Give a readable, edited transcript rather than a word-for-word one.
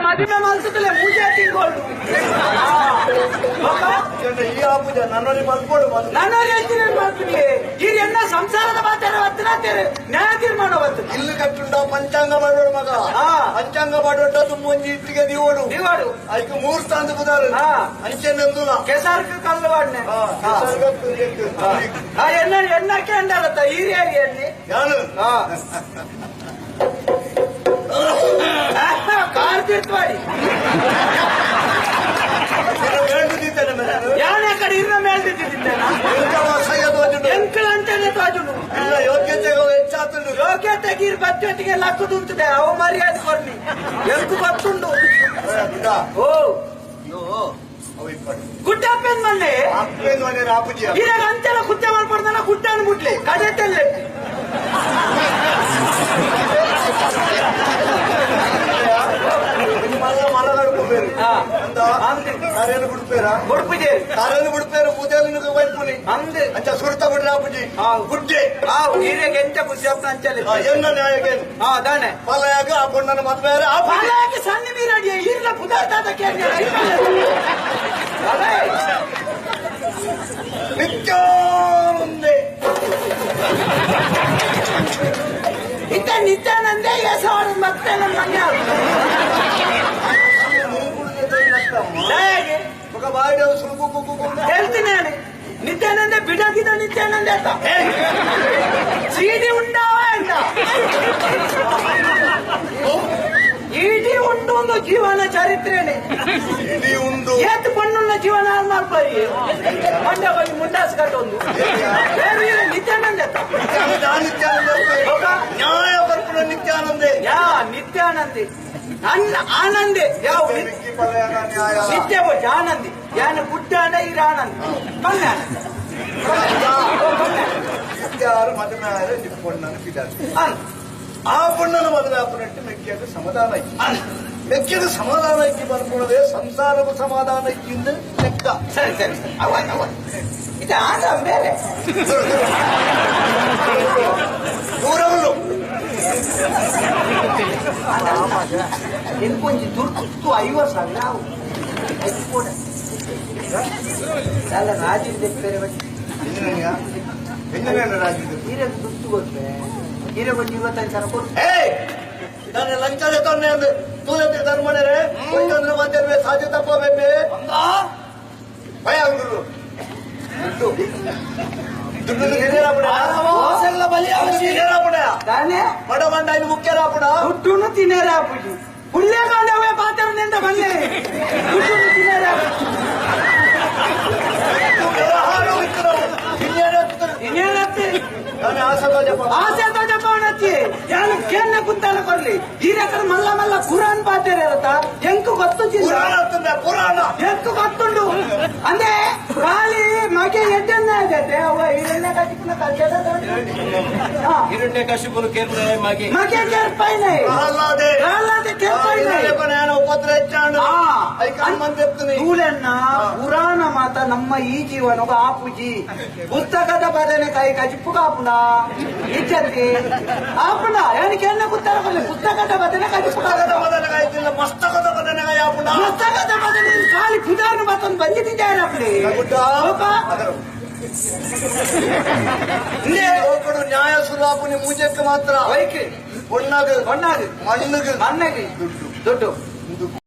ಮದುವೆ ಮಲ್ಸದಲ್ಲ ಮೂಜೆ ತಿಂಗಳು ಈ ಆಪುಜ ನನ್ನೊಂದು ಮಲ್ಕೊಡು ನಾನು ಹೇಳ್ತೀನಿ ಮಾಡ್ತೀನಿ ಈಗ ಎಲ್ಲ ಸಂಸಾರದ ಮಾತಾಡ ಹತ್ತಿರ ನ್ಯಾಯ ತೀರ್ಮಾನ ಬರ್ತದೆ ಇಲ್ಲಿ ಕಟ್ಟುಂಡ ಪಂಚಾಂಗ ಮಾಡೋಡು ಮಗ ಪಂಚಾಂಗ ಮಾಡೋದು ಮುಂಜಿ ಇಟ್ಟಿಗೆ ನೀವೋಡು ಅದಕ್ಕೆ 3 ಸ್ಥಾನದ ಬುಧಾರ ಅಂಚೆಂದು ಕೆಸಾರ್ಕ ಕಲ್ಲವಾಡ್ನೆ ಎಣ್ಣಕ್ಕೆ ಅಂಡಾರತ್ತ ಹೀರಿಯಾಗಿ ಯಾನು ಕಾರ್ ತೀರ್ಥವಾಡಿ ಯಾನೇ ಕಡೆ ಇನ್ನ ಮೇಲ್ದಿದ್ದೇನೆ ಎಂಕಲ್ ಅಂತಾನೆ ತಾಜುನು ಯೋಗ್ಯತೆ ಹೆಚ್ಚಾತುಂಡು ಯೋಗ್ಯತೆಗೆ ಇರ್ ಬಚ್ಚೊಟ್ಟಿಗೆ ಲಕ್ಕದು ಉಂಟದೆ ಅವ ಮರ್ಯಾದೆ ಕೊರ್ನಿ ಎಂಕು ಗೊತ್ತುಂಡು ಓ ಗುಡ್ಡಪ್ಪನ್ ಮಣ್ಣೆ ಈಗ ಅಂತೆಲ್ಲ ಕುತ್ತೆ ಮಾಡ್ಕೊಡ್ತಾನ ಗುಡ್ಡ ಅನ್ಬಿಟ್ಲಿ ಕಡೆತಲ್ಲೇ అంత సుడతబడి రాపుజీ గుడ్డే హీరేకి ఎంత బుద్ధి అంచలే ఎన్న న్యాయకే దానే పలయాక ఆ కొండను మద్వేరే ఆ పలయాకి సన్ని మీరడి ఈర్ల పుదార్థాత నిత్యానందే ఇంత నిత్యానందే వేసేవాడు మత్తేన ఒక బాగా ಹೇಳ್ತೀನಿ ನಿತ್ಯಾನಂದ ಬಿಡಾಗಿದ್ದ ನಿತ್ಯಾನಂದ ಅಂತ ಸೀಡಿ ಉಂಡಾವ ಅಂತ ಇಡೀ ಉಂಡು ಒಂದು ಜೀವನ ಚರಿತ್ರೆನೆ ಏತ್ ಪಣ್ಣುನ್ನ ಜೀವನ ಮಾಡ್ಬಾರಿ ಮಂಡ್ಯ ಬಂದು ಮುಂಡಾಸ್ ಕಟ್ಟೊಂದು ನಿತ್ಯಾನಂದ ನ್ಯಾಯ ಬರ್ಪುಣ ನಿತ್ಯಾನಂದೇ ಯಾ ನಿತ್ಯಾನಂದಿ ಆನಂದಿ ಯಾವ ನಿತ್ಯ ಆನಂದಿ ಯಾನ ಗುಡ್ಡಾಡ ಇರ ಆನಂದಿ ಕಲ್ಯಾಣ ಆ ಪಣ್ಣನ ಮದುವೆ ಆಪನಟ್ಟು ಮೆಕ್ಕಿಯಾಗ ಸಮಾಧಾನ ಮೆಕ್ಕಿದ ಸಮಾಧಾನ ಇಕ್ಕಿ ಬರ್ಕೊಳ್ಳದೆ ಸಂಸಾರವು ಸಮಾಧಾನ ಇಕ್ಕಿಂದ ಲೆಕ್ಕ ಸರಿ ಸರಿ ಅವ ಇದು ಆಗ ಬೇರೆ ದೂರವಲ್ಲು ఇంకొంచెం దుర్కు 50 సార్లు చాలా రాజు చెప్పారు హీరో ದುಡ್ಡು ಕೊಟ್ಟೆ ಹೀರೋ ಬಂದು 25 ಸಾವಿರ ಕೊಟ್ಟು దాన్ని లంచాలు ఎత్తాను తూలెత్తి ధర్మనే కొంచెం మధ్య సాధ్య తప్ప మేమే భయ దుడ్డు ಬಡಬಂಡ ಇದು ಮುಖ್ಯ ರಾಪುಡ ದುಡ್ಡು ತಿನ್ನೇರ ಹಾಪುಜಿ ಹುಲ್ಲೆ ಕಾಂಡವೇ ಪಾತ್ರ ನಿಂದ ಬಂದೆ ದುಡ್ಡು ತಿನ್ನೇರ ಆಸೆతో చెప్పవనొచ్చి ಯಾನು ಕೇನ್ನ ಕುಂತಾನ ಕೊರ್ಲಿ ಈ ರಕರ ಮಲ್ಲ ಮಲ್ಲ ಕುರಾನ್ ಪಾತೇರೆ ಇರತ್ತ ಎಂಕು ಪುರಾಣ ಎಂಕು ಗೊತ್ತುಂಡು ಅಂದ್ರೆ ಖಾಲಿ ಮಗೆ ಎಡ್ಡನ್ನೇ ಆಗತ್ತೆ ಅವ ಹಿರಣ್ಯ ಕಶಿಪುನ ಹಿರಣ್ಯ ಕಶಿಪುನು ಮಗೆ ಕೇರ್ಪೈನೆ ಪ್ರಹ್ಲಾದೆ ಕೇರ್ಪೈನೆ ಉಪದ್ರ ಹೆಚ್ಚಾಂಡು ತೂಲೆನ್ನ ಪುರಾಣ ಮಾತ ನಮ್ಮ ಈ ಜೀವನ ಆಪುಜಿ ಪುಸ್ತಕದ ಬದನೆ ಕೈ ಕಜಿಪ್ಪು ಕಾಪುನ ಇಜ್ಜತಿ ಆಪುನ ಏನಕ್ಕೆ ಎಣ್ಣೆ ಕುತ್ತರ ಪುಸ್ತಕದ ಬದನೆ ಕಜಿಪ್ಪುಕಾಗದ ಬದನೆಗಾಯ್ತಿಲ್ಲ ಮಸ್ತಕದ ಬದನೆಗಾಯ ಆಪುಣ ಮಸ್ತಕದ ಬದನೆ ಖಾಲಿ ಪುದಾರ್ನ ಮತ್ತೊಂದು ಬಂದಿದ್ದಾರೆ ಅಪ್ಪಳಿ ನ್ಯಾಯ ಸುಲಾಪುನಿ ಮೂಜಕ್ಕೆ ಮಾತ್ರ ವೈಕಿ ಹೊಣ್ಣಾಗ ಮಣ್ಣಾಗ ಮಣ್ಣಗೆ ಮಣ್ಣಗೆ ದುಡ್ಡು